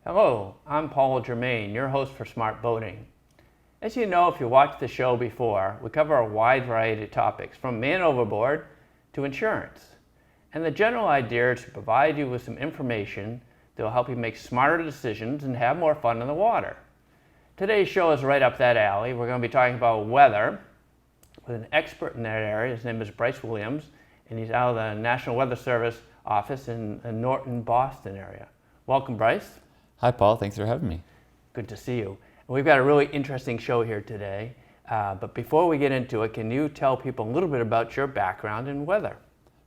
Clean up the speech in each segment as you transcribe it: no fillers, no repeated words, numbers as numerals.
Hello, I'm Paul Jermain, your host for Smart Boating. As you know, if you watched the show before, we cover a wide variety of topics, from man overboard to insurance. And the general idea is to provide you with some information that will help you make smarter decisions and have more fun in the water. Today's show is right up that alley. We're going to be talking about weather with an expert in that area. His name is Bryce Williams, and he's out of the National Weather Service office in Norton, Boston area. Welcome, Bryce. Hi, Paul. Thanks for having me. Good to see you. We've got a really interesting show here today. But before we get into it, can you tell people a little bit about your background in weather?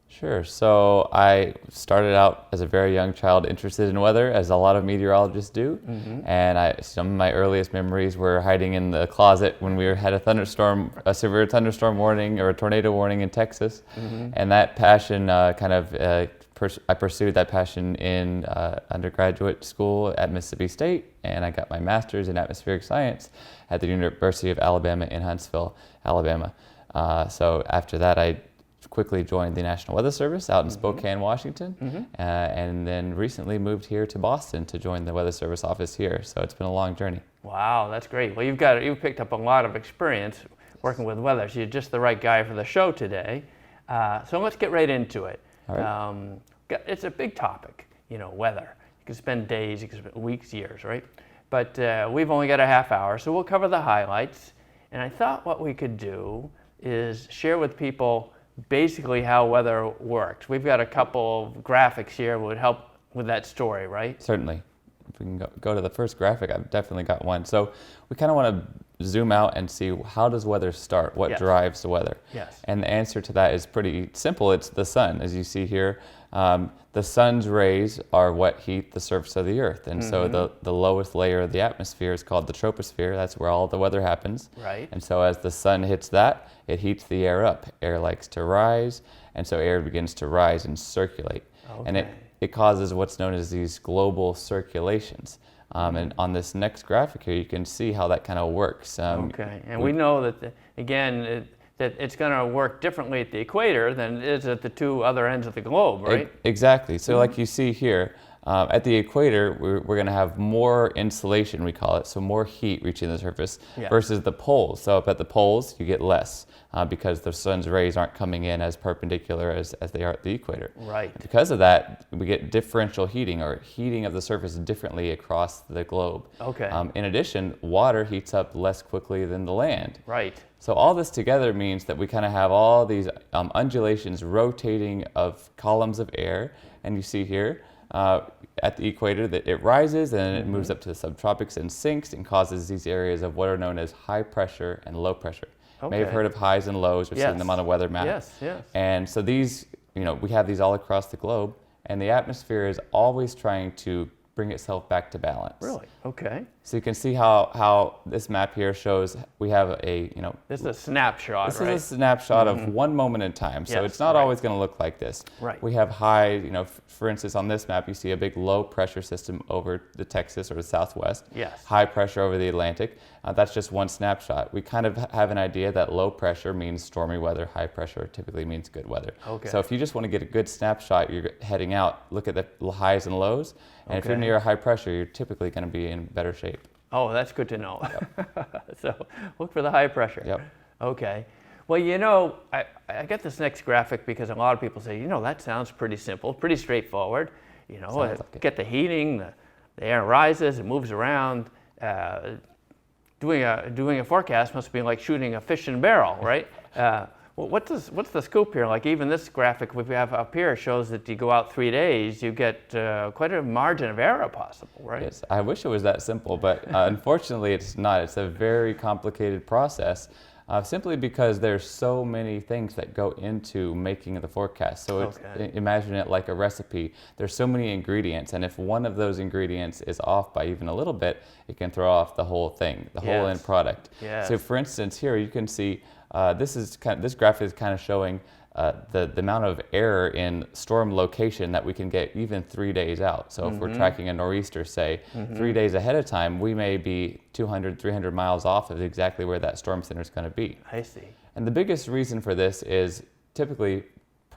Sure. So I started out as a very young child interested in weather, as a lot of meteorologists do. And some of my earliest memories were hiding in the closet when we had a severe thunderstorm warning or a tornado warning in Texas. And that passion I pursued that passion in undergraduate school at Mississippi State, and I got my master's in atmospheric science at the University of Alabama in Huntsville, Alabama. So after that, I quickly joined the National Weather Service out in Spokane, Washington, and then recently moved here to Boston to join the Weather Service office here. So it's been a long journey. Wow, that's great. Well, you've picked up a lot of experience working with weather, so you're just the right guy for the show today. So let's get right into it. All right. It's a big topic, weather. You can spend days, you can spend weeks, years, right? But we've only got a half hour, so we'll cover the highlights. And I thought what we could do is share with people basically how weather works. We've got a couple of graphics here that would help with that story, right? Certainly. If we can go to the first graphic, I've definitely got one. So we kind of want to zoom out and see, how does weather start? What drives the weather? Yes. And the answer to that is pretty simple. It's the sun. As you see here, the sun's rays are what heat the surface of the earth. And so the lowest layer of the atmosphere is called the troposphere. That's where all the weather happens. Right. And so as the sun hits that, it heats the air up. Air likes to rise, and so air begins to rise and circulate. Okay. And it causes what's known as these global circulations. And on this next graphic here, you can see how that kind of works. Okay, and we know that, that it's going to work differently at the equator than it is at the two other ends of the globe, right? Exactly. So like you see here, at the equator, we're going to have more insulation, we call it, so more heat reaching the surface versus the poles. So up at the poles, you get less because the sun's rays aren't coming in as perpendicular as they are at the equator. Right. Because of that, we get differential heating, or heating of the surface differently across the globe. Okay. In addition, water heats up less quickly than the land. Right. So all this together means that we kind of have all these undulations rotating of columns of air, and you see here, at the equator that it rises and it moves up to the subtropics and sinks and causes these areas of what are known as high pressure and low pressure. You may have heard of highs and lows. We've seen them on a weather map. Yes. And so these, we have these all across the globe, and the atmosphere is always trying to bring itself back to balance. Really? Okay. So you can see how this map here shows we have This is a snapshot, this right? is a snapshot of one moment in time. So it's not always going to look like this. Right. We have high, for instance, on this map, you see a big low pressure system over the Texas or the Southwest. Yes. High pressure over the Atlantic. That's just one snapshot. We kind of have an idea that low pressure means stormy weather. High pressure typically means good weather. Okay. So if you just want to get a good snapshot, you're heading out, look at the highs and lows. And if you're near a high pressure, you're typically going to be in better shape. Oh, that's good to know. So look for the high pressure. Yep. Okay. Well, I get this next graphic because a lot of people say, that sounds pretty simple, pretty straightforward. Get the heating, the air rises, it moves around. Doing a forecast must be like shooting a fish in a barrel, right? What's the scoop here? Like even this graphic we have up here shows that you go out 3 days, you get quite a margin of error possible, right? Yes, I wish it was that simple, but unfortunately it's not. It's a very complicated process, simply because there's so many things that go into making the forecast. So imagine it like a recipe. There's so many ingredients, and if one of those ingredients is off by even a little bit, it can throw off the whole thing, the whole end product. Yes. So for instance, here you can see this graphic is kind of showing the amount of error in storm location that we can get even 3 days out. So if we're tracking a nor'easter, say, 3 days ahead of time, we may be 200, 300 miles off of exactly where that storm center is going to be. I see. And the biggest reason for this is typically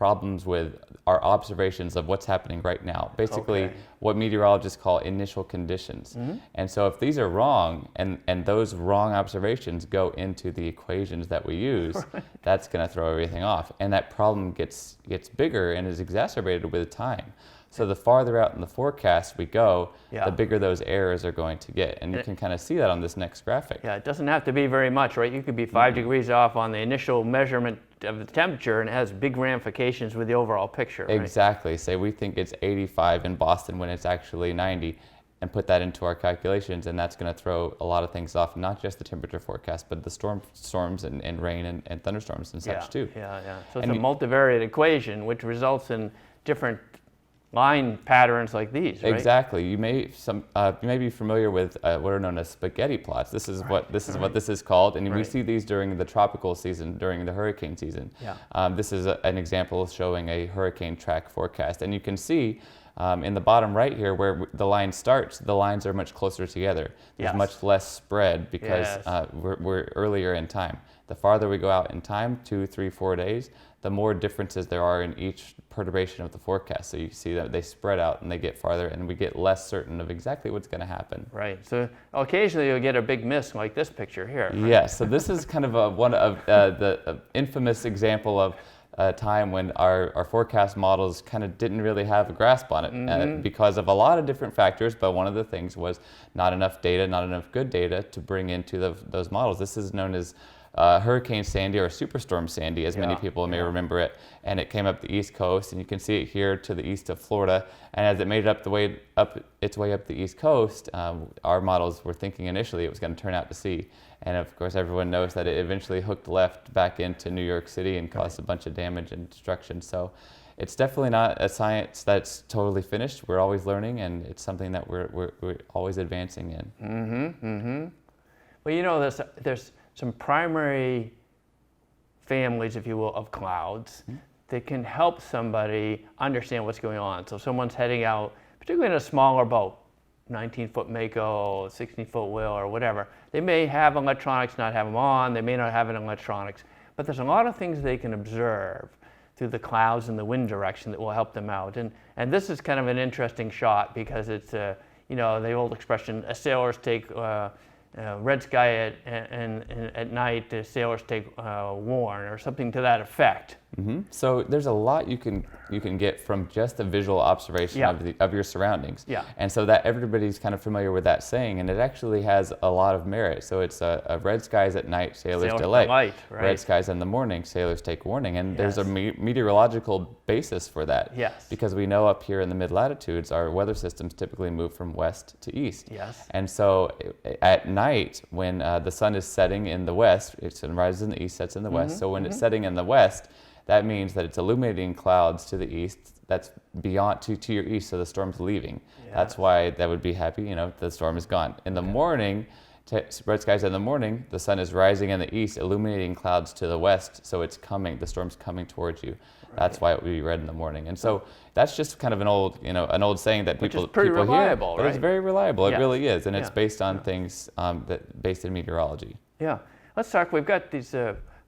problems with our observations of what's happening right now. Basically, Okay. what meteorologists call initial conditions. And so if these are wrong, and those wrong observations go into the equations that we use, that's going to throw everything off. And that problem gets bigger and is exacerbated with time. So the farther out in the forecast we go, the bigger those errors are going to get. And you can kind of see that on this next graphic. Yeah, it doesn't have to be very much, right? You could be 5 degrees off on the initial measurement of the temperature, and it has big ramifications with the overall picture, right? Exactly. Say we think it's 85 in Boston when it's actually 90, and put that into our calculations, and that's going to throw a lot of things off, not just the temperature forecast, but the storms and rain and thunderstorms and such too. Yeah. So it's a multivariate equation, which results in different line patterns like these, right? Exactly. You may be familiar with what are known as spaghetti plots. This is what this is called, and we see these during the tropical season, during the hurricane season. Yeah. This is an example showing a hurricane track forecast, and you can see in the bottom right here where the line starts, the lines are much closer together. There's much less spread because we're earlier in time. The farther we go out in time, 2, 3, 4 days, the more differences there are in each perturbation of the forecast. So you see that they spread out and they get farther, and we get less certain of exactly what's going to happen. Right. So occasionally you'll get a big miss like this picture here. Right? Yes. So this is kind of one of the infamous example of a time when our forecast models kind of didn't really have a grasp on it because of a lot of different factors. But one of the things was not enough data, not enough good data to bring into those models. This is known as Hurricane Sandy, or Superstorm Sandy, as many people may remember it, and it came up the East Coast, and you can see it here to the east of Florida. And as it made it its way up the East Coast, our models were thinking initially it was going to turn out to sea, and of course everyone knows that it eventually hooked left back into New York City and caused a bunch of damage and destruction. So it's definitely not a science that's totally finished. We're always learning, and it's something that we're always advancing in. Well, you know, there's some primary families, if you will, of clouds that can help somebody understand what's going on. So someone's heading out, particularly in a smaller boat, 19-foot Mako, 16-foot Will, or whatever. They may have electronics, not have them on. They may not have an electronics. But there's a lot of things they can observe through the clouds and the wind direction that will help them out. And this is kind of an interesting shot because it's, you know, the old expression, sailors take red sky at night, the sailors take warn, or something to that effect. So there's a lot you can get from just a visual observation of your surroundings. And so that everybody's kind of familiar with that saying, and it actually has a lot of merit. So it's a red skies at night, sailors delight. Right. Red skies in the morning, sailors take warning. And there's a meteorological basis for that. Because we know up here in the mid-latitudes, our weather systems typically move from west to east. And so at night, when the sun is setting in the west, it rises in the east, sets in the west. So when it's setting in the west, that means that it's illuminating clouds to the east. That's beyond to your east, so the storm's leaving. That's why that would be happy. You know, the storm is gone. In the morning, red skies in the morning, the sun is rising in the east, illuminating clouds to the west. So it's coming. The storm's coming towards you. That's why it would be red in the morning. And so that's just kind of an old saying that people reliable, hear, but it's very reliable. It really is, and it's based on things based in meteorology. Let's talk. We've got these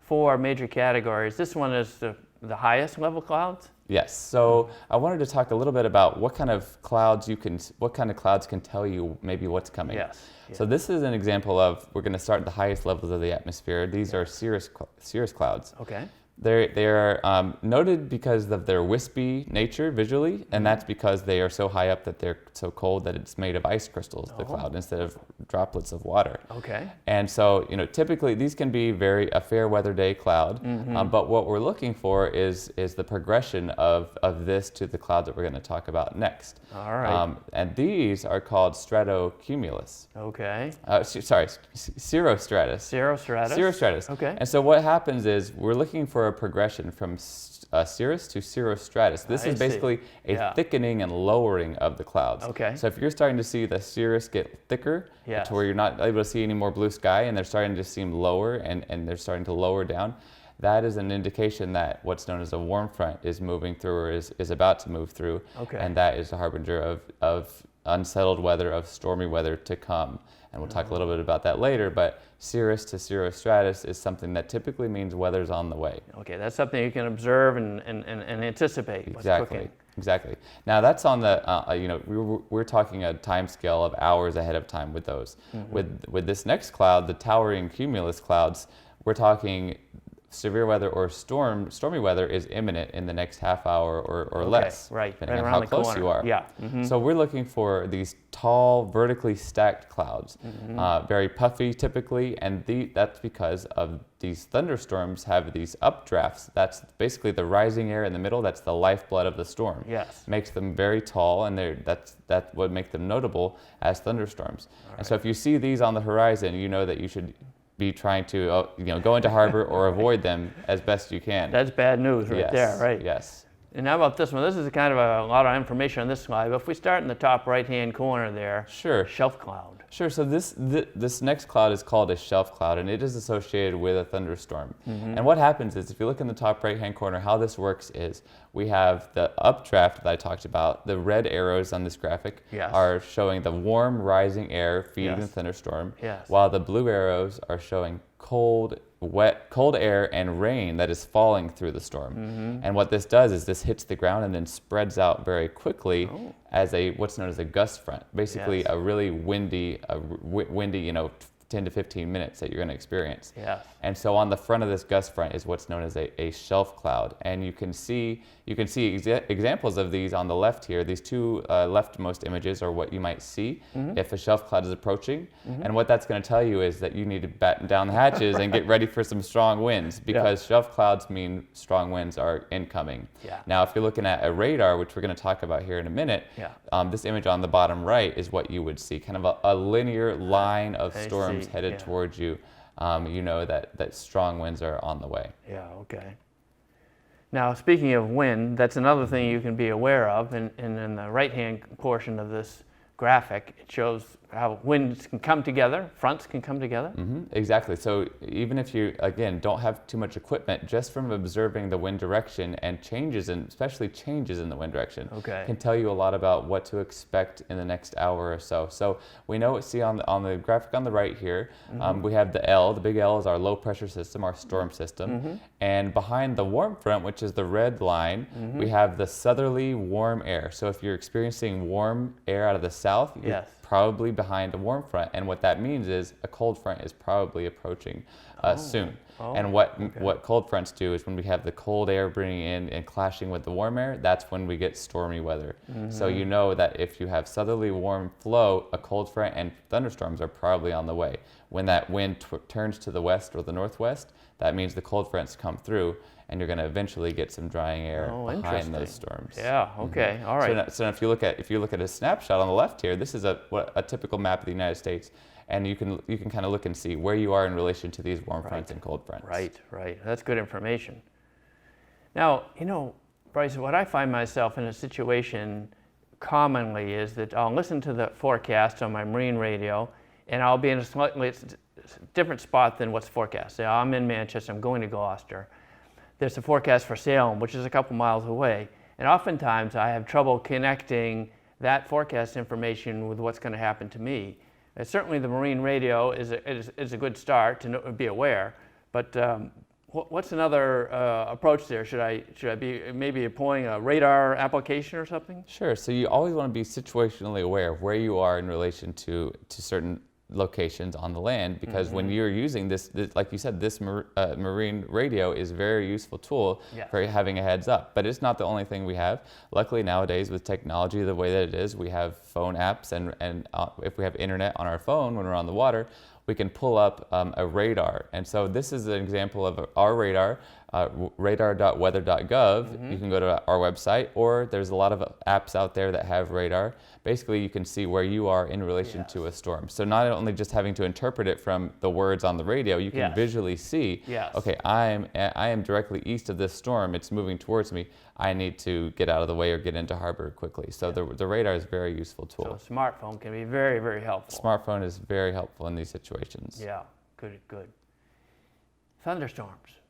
4 major categories. This one is the highest level clouds? Yes. So I wanted to talk a little bit about what kind of clouds can tell you maybe what's coming. So this is an example of, we're going to start at the highest levels of the atmosphere. These are cirrus clouds. They are noted because of their wispy nature visually, and that's because they are so high up that they're so cold that it's made of ice crystals, the cloud, instead of droplets of water. And so, you know, typically these can be a fair weather day cloud, but what we're looking for is the progression of this to the cloud that we're going to talk about next. And these are called stratocumulus. Sorry, cirrostratus. Cirrostratus. And so what happens is we're looking for a progression from cirrus to cirrostratus. This is basically a thickening and lowering of the clouds. So if you're starting to see the cirrus get thicker to where you're not able to see any more blue sky, and they're starting to seem lower and they're starting to lower down, that is an indication that what's known as a warm front is moving through, or is about to move through, and that is a harbinger of unsettled weather, of stormy weather to come. And we'll talk a little bit about that later, but cirrus to cirrostratus is something that typically means weather's on the way. Okay, that's something you can observe and anticipate what's cooking. Exactly. Now that's on the, we're talking a time scale of hours ahead of time with those. With this next cloud, the towering cumulus clouds, we're talking severe weather or stormy weather is imminent in the next half hour or less, right, depending right on how close you are. Yeah. So we're looking for these tall, vertically stacked clouds, very puffy typically, and that's because of these thunderstorms have these updrafts. That's basically the rising air in the middle. That's the lifeblood of the storm. Yes. Makes them very tall, and that's what makes them notable as thunderstorms. And so if you see these on the horizon, you know that you should be trying to go into harbor or avoid them as best you can. That's bad news right there, right? Yes. And how about this one? This is kind of a lot of information on this slide, but if we start in the top right-hand corner there, sure. Shelf cloud. Sure, so this next cloud is called a shelf cloud, and it is associated with a thunderstorm. And what happens is, if you look in the top right-hand corner, how this works is we have the updraft that I talked about. The red arrows on this graphic are showing the warm rising air feeding the thunderstorm, while the blue arrows are showing cold air and rain that is falling through the storm. And what this does is this hits the ground and then spreads out very quickly as what's known as a gust front. Basically a really windy, 10 to 15 minutes that you're going to experience. And so on the front of this gust front is what's known as a shelf cloud. And you can see examples of these on the left here. These two leftmost images are what you might see if a shelf cloud is approaching. And what that's going to tell you is that you need to batten down the hatches and get ready for some strong winds, because shelf clouds mean strong winds are incoming. Now, if you're looking at a radar, which we're going to talk about here in a minute, this image on the bottom right is what you would see, kind of a linear line of storms headed towards you. You know that strong winds are on the way. Yeah, okay. Now, speaking of wind, that's another thing you can be aware of. And in the right-hand portion of this graphic, it shows how winds can come together, fronts can come together. Exactly. So even if you, again, don't have too much equipment, just from observing the wind direction and especially changes in the wind direction, can tell you a lot about what to expect in the next hour or so. So we know, see on the graphic on the right here, we have the big L is our low pressure system, our storm system. And behind the warm front, which is the red line, we have the southerly warm air. So if you're experiencing warm air out of the south, you're probably behind a warm front, and what that means is a cold front is probably approaching soon. And what cold fronts do is, when we have the cold air bringing in and clashing with the warm air, that's when we get stormy weather. So you know that if you have southerly warm flow, a cold front and thunderstorms are probably on the way. When that wind turns to the west or the northwest, that means the cold fronts come through, and you're going to eventually get some drying air behind those storms. Yeah. Okay. All right. So if you look at a snapshot on the left here, this is a typical map of the United States, and you can kind of look and see where you are in relation to these warm fronts and cold fronts. Right. That's good information. Now, Bryce, what I find myself in a situation commonly is that I'll listen to the forecast on my marine radio, and I'll be in a slightly different spot than what's forecast. So I'm in Manchester. I'm going to Gloucester. There's a forecast for Salem, which is a couple miles away. And oftentimes I have trouble connecting that forecast information with what's going to happen to me. And certainly the marine radio is a good start to be aware, but what's another approach there? Should I be maybe employing a radar application or something? Sure. So you always want to be situationally aware of where you are in relation to certain locations on the land, because when you're using this, like you said, this marine radio is a very useful tool for having a heads up. But it's not the only thing we have. Luckily nowadays, with technology the way that it is, we have phone apps, and if we have internet on our phone when we're on the water, we can pull up a radar. And so this is an example of our radar, radar.weather.gov. You can go to our website, or there's a lot of apps out there that have radar. Basically, you can see where you are in relation to a storm. So not only just having to interpret it from the words on the radio, you can visually see, okay, I am directly east of this storm. It's moving towards me. I need to get out of the way or get into harbor quickly. So the radar is a very useful tool. So a smartphone can be very, very helpful. Smartphone is very helpful in these situations. Yeah, good. Thunderstorms.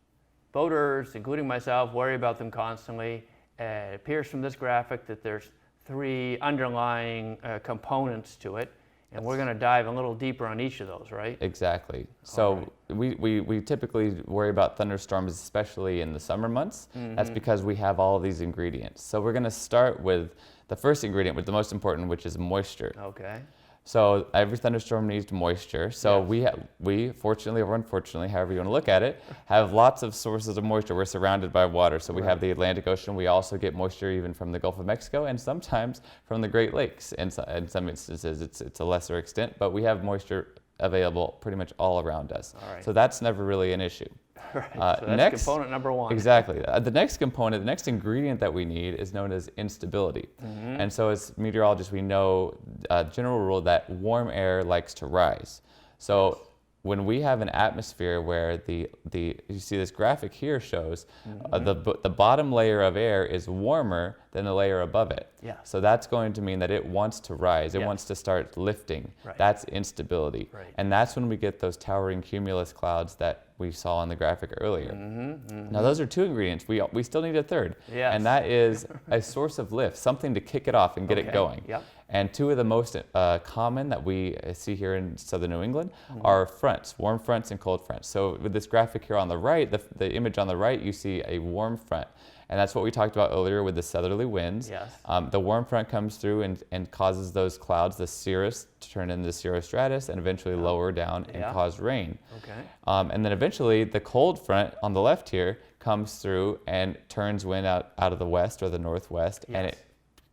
Boaters, including myself, worry about them constantly. It appears from this graphic that there's three underlying components to it, and we're going to dive a little deeper on each of those, right? Exactly. So we typically worry about thunderstorms, especially in the summer months. That's because we have all of these ingredients. So we're going to start with the first ingredient, with the most important, which is moisture. Okay. So every thunderstorm needs moisture. So we fortunately or unfortunately, however you want to look at it, have lots of sources of moisture. We're surrounded by water. So we have the Atlantic Ocean. We also get moisture even from the Gulf of Mexico and sometimes from the Great Lakes. In some instances, it's a lesser extent, but we have moisture available pretty much all around us. All right. So that's never really an issue. Right. So that's component number one. Exactly. The next component, the next ingredient that we need is known as instability. And so as meteorologists, we know a general rule that warm air likes to rise. So when we have an atmosphere where you see this graphic here shows the bottom layer of air is warmer than the layer above it. Yeah. So that's going to mean that it wants to rise. It wants to start lifting. Right. That's instability. Right. And that's when we get those towering cumulus clouds that we saw on the graphic earlier. Now those are two ingredients. We still need a third. Yes. And that is a source of lift, something to kick it off and get it going. Yep. And two of the most common that we see here in southern New England are fronts, warm fronts and cold fronts. So with this graphic here on the right, the image on the right, you see a warm front. And that's what we talked about earlier with the southerly winds. Yes. The warm front comes through and causes those clouds, the cirrus, to turn into cirrostratus and eventually lower down and cause rain. Okay. And then eventually the cold front on the left here comes through and turns wind out of the west or the northwest, and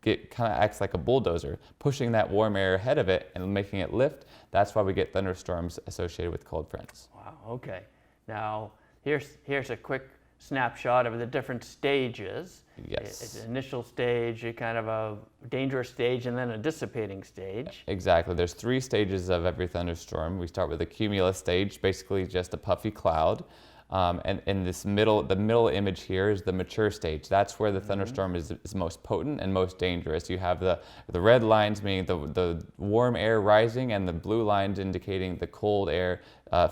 it kind of acts like a bulldozer, pushing that warm air ahead of it and making it lift. That's why we get thunderstorms associated with cold fronts. Wow. Okay. Now here's a quick snapshot of the different stages. Yes. It's an initial stage, a kind of a dangerous stage, and then a dissipating stage. Exactly. There's three stages of every thunderstorm. We start with the cumulus stage, basically just a puffy cloud. And in the middle image here is the mature stage. That's where the thunderstorm is most potent and most dangerous. You have the red lines meaning the warm air rising and the blue lines indicating the cold air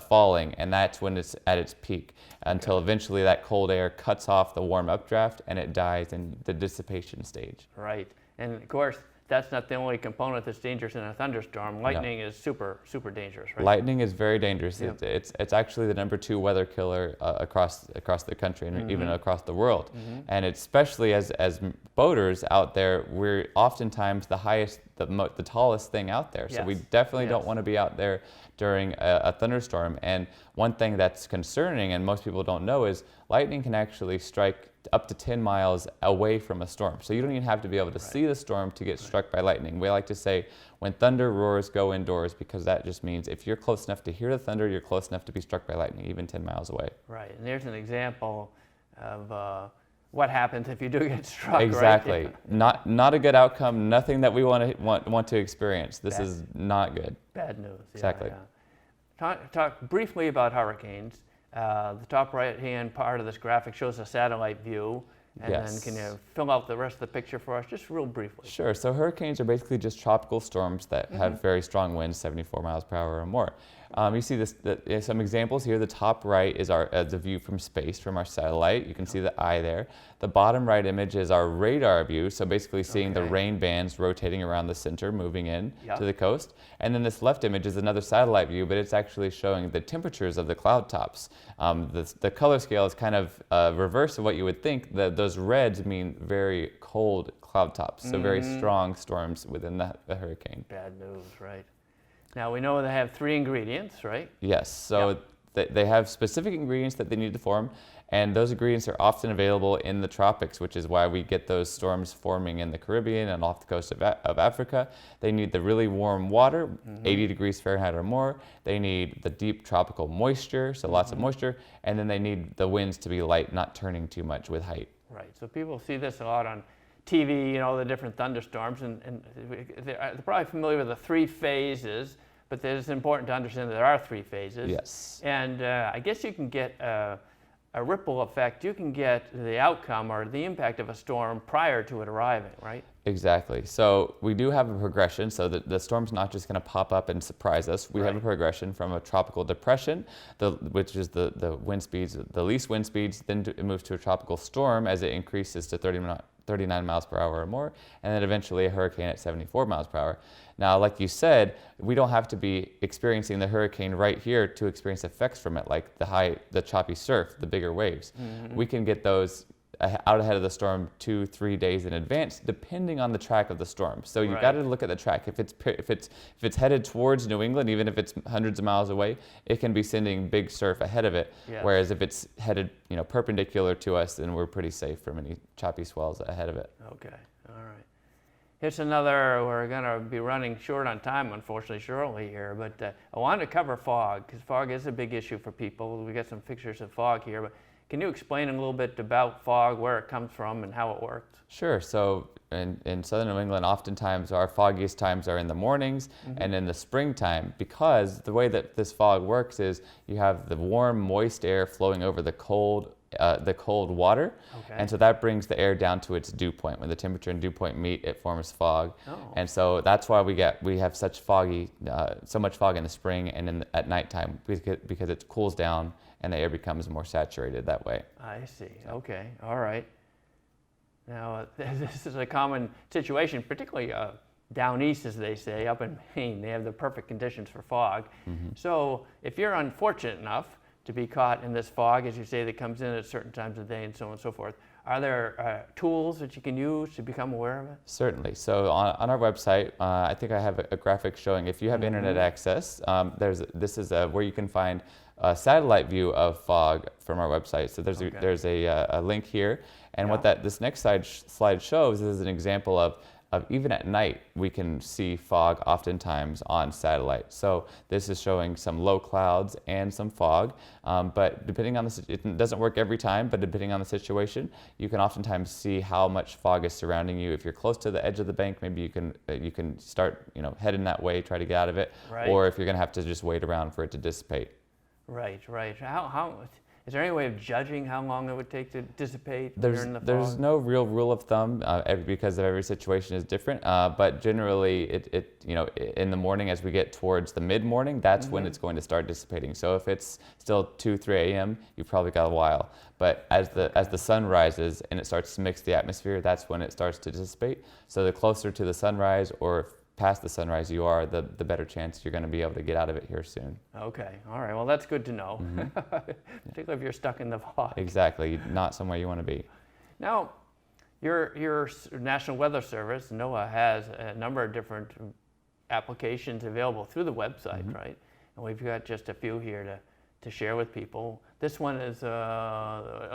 falling, and that's when it's at its peak until eventually that cold air cuts off the warm updraft and it dies in the dissipation stage. Right. And of course, that's not the only component that's dangerous in a thunderstorm. Lightning is super dangerous, right? Lightning is very dangerous. Yep. It's actually the #2 weather killer across the country and even across the world. And especially as boaters out there, we're oftentimes the highest, the tallest thing out there. So we definitely don't want to be out there during a thunderstorm. And one thing that's concerning, and most people don't know, is lightning can actually strike up to 10 miles away from a storm. So you don't even have to be able to see the storm to get struck by lightning. We like to say, when thunder roars, go indoors, because that just means if you're close enough to hear the thunder, you're close enough to be struck by lightning, even 10 miles away. Right. And there's an example of what happens if you do get struck. Exactly. Right? Not a good outcome. Nothing that we want to experience. This is not good. Bad news. Exactly. Talk briefly about hurricanes. The top right-hand part of this graphic shows a satellite view. And then can you fill out the rest of the picture for us, just real briefly? Sure. So hurricanes are basically just tropical storms that have very strong winds, 74 miles per hour or more. You see some examples here. The top right is the view from space from our satellite. You can see the eye there. The bottom right image is our radar view, so basically seeing the rain bands rotating around the center, moving in to the coast. And then this left image is another satellite view, but it's actually showing the temperatures of the cloud tops. The color scale is kind of reverse of what you would think. Those reds mean very cold cloud tops, so very strong storms within the hurricane. Bad news, right? Now we know they have three ingredients, right? Yes, so they have specific ingredients that they need to form, and those ingredients are often available in the tropics, which is why we get those storms forming in the Caribbean and off the coast of Africa. They need the really warm water, 80 degrees Fahrenheit or more. They need the deep tropical moisture, so lots of moisture, and then they need the winds to be light, not turning too much with height. Right, so people see this a lot on TV, the different thunderstorms, and they're probably familiar with the three phases, but it's important to understand that there are three phases. Yes. And I guess you can get a ripple effect. You can get the outcome or the impact of a storm prior to it arriving, right? Exactly. So we do have a progression, so the storm's not just going to pop up and surprise us. We have a progression from a tropical depression, which is the wind speeds, the least wind speeds, then it moves to a tropical storm as it increases to 30 39 miles per hour or more, and then eventually a hurricane at 74 miles per hour. Now, like you said, we don't have to be experiencing the hurricane right here to experience effects from it, like the choppy surf, the bigger waves. We can get those out ahead of the storm 2-3 days in advance, depending on the track of the storm. So you've got to look at the track. If it's headed towards New England, even if it's hundreds of miles away, it can be sending big surf ahead of it. Yes. Whereas if it's headed, perpendicular to us, then we're pretty safe from any choppy swells ahead of it. Okay, all right. Here's another. We're going to be running short on time, unfortunately, shortly here. But I wanted to cover fog because fog is a big issue for people. We got some pictures of fog here, but can you explain a little bit about fog, where it comes from, and how it works? Sure. So in southern New England, oftentimes our foggiest times are in the mornings and in the springtime, because the way that this fog works is you have the warm, moist air flowing over the cold water, and so that brings the air down to its dew point. When the temperature and dew point meet, it forms fog, and so that's why we have so much fog in the spring and at nighttime, because it cools down and the air becomes more saturated that way. I see. Okay. All right. Now, this is a common situation, particularly down east, as they say, up in Maine. They have the perfect conditions for fog. So if you're unfortunate enough to be caught in this fog, as you say, that comes in at certain times of the day and so on and so forth, are there tools that you can use to become aware of it? Certainly. So on our website, I think I have a graphic showing if you have internet access, this is where you can find a satellite view of fog from our website. So there's a link here, and what this next slide shows is an example of even at night, we can see fog oftentimes on satellite. So this is showing some low clouds and some fog, but depending on it doesn't work every time, but depending on the situation, you can oftentimes see how much fog is surrounding you. If you're close to the edge of the bank, maybe you can start heading that way, try to get out of it, or if you're gonna have to just wait around for it to dissipate. Right. How is there any way of judging how long it would take to dissipate during the fog? There's no real rule of thumb because every situation is different. But generally, in the morning as we get towards the mid-morning, that's when it's going to start dissipating. So if it's still 2-3 a.m., you've probably got a while. But as the sun rises and it starts to mix the atmosphere, that's when it starts to dissipate. So the closer to the sunrise or past the sunrise you are, the better chance you're going to be able to get out of it here soon. Okay, all right. Well, that's good to know, particularly if you're stuck in the fog. Exactly, not somewhere you want to be. Now, your National Weather Service, NOAA, has a number of different applications available through the website, right? And we've got just a few here to share with people. This one is an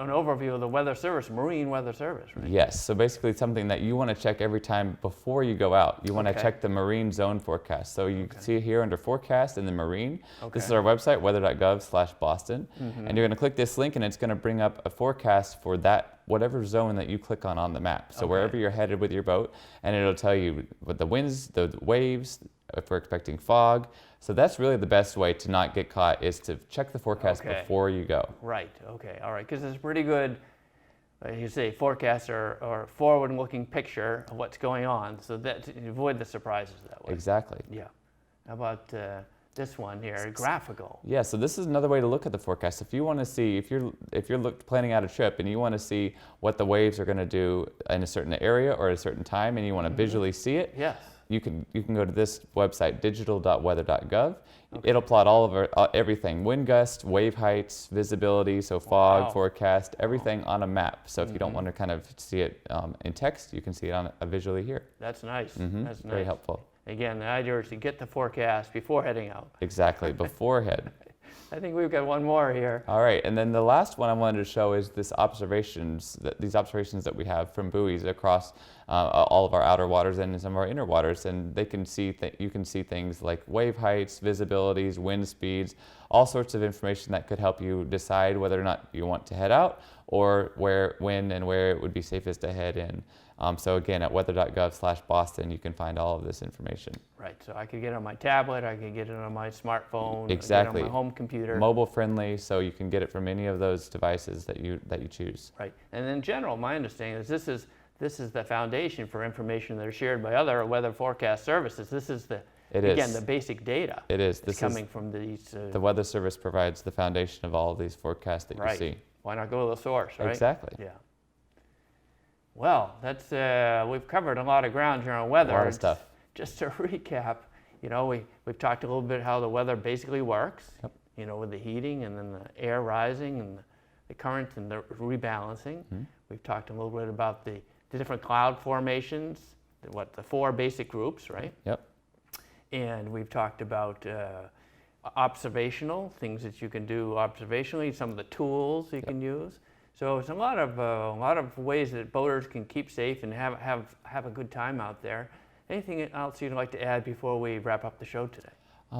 overview of the Weather Service, Marine Weather Service, right? Yes, so basically it's something that you want to check every time before you go out. You want to check the marine zone forecast. So you can see it here under forecast in the marine. This is our website, weather.gov/Boston. And you're going to click this link and it's going to bring up a forecast for whatever zone that you click on the map. So wherever you're headed with your boat, and it'll tell you what the winds, the waves, if we're expecting fog. So that's really the best way to not get caught, is to check the forecast before you go. Right, okay, all right, because it's pretty good, you say, forecast or forward-looking picture of what's going on, so that you avoid the surprises that way. Exactly. Yeah. How about this one here, graphical? Yeah, so this is another way to look at the forecast. If you want to see, if you're planning out a trip and you want to see what the waves are going to do in a certain area or at a certain time, and you want to visually see it, you can go to this website, digital.weather.gov. It'll plot all of everything: wind gusts, wave heights, visibility, so fog, forecast, everything on a map. So if you don't want to kind of see it in text, you can see it visually here. That's nice. That's nice. Very helpful. Again, the idea is to get the forecast before heading out. Exactly, beforehand. I think we've got one more here. All right, and then the last one I wanted to show is these observations that we have from buoys across all of our outer waters and some of our inner waters, and they can see you can see things like wave heights, visibilities, wind speeds, all sorts of information that could help you decide whether or not you want to head out or when and where it would be safest to head in. So again, at weather.gov/Boston, you can find all of this information. Right, so I could get it on my tablet, I could get it on my smartphone, exactly, get it on my home computer. Mobile friendly, so you can get it from any of those devices that you choose. Right, and in general, my understanding is this is the foundation for information that are shared by other weather forecast services. This is the basic data. It is. This coming from these. The Weather Service provides the foundation of all of these forecasts that you see. Why not go to the source, right? Exactly. Yeah. Well, that's we've covered a lot of ground here on weather. A lot of stuff. Just to recap, we've talked a little bit how the weather basically works. Yep. With the heating and then the air rising and the currents and the rebalancing. Mm-hmm. We've talked a little bit about the different cloud formations, the 4 basic groups, right? Yep. And we've talked about observational things that you can do observationally, some of the tools you can use. So it's a lot of ways that boaters can keep safe and have a good time out there. Anything else you'd like to add before we wrap up the show today?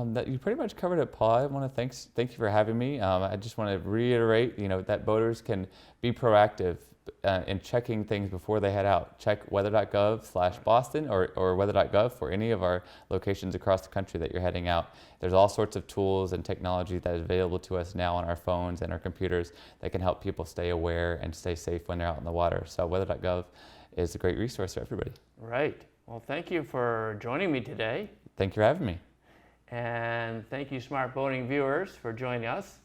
That you pretty much covered it, Paul. I want to thank you for having me. I just want to reiterate, that boaters can be proactive in checking things before they head out. Check weather.gov/Boston or weather.gov for any of our locations across the country that you're heading out. There's all sorts of tools and technology that is available to us now on our phones and our computers that can help people stay aware and stay safe when they're out in the water. So weather.gov is a great resource for everybody. Right. Well, thank you for joining me today. Thank you for having me. And thank you, Smart Boating viewers, for joining us.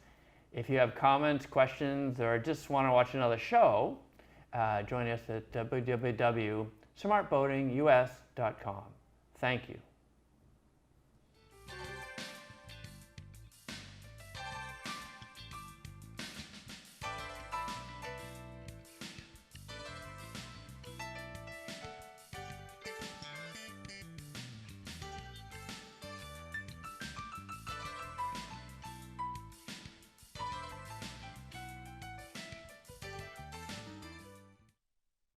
If you have comments, questions, or just want to watch another show, join us at www.smartboatingus.com. Thank you.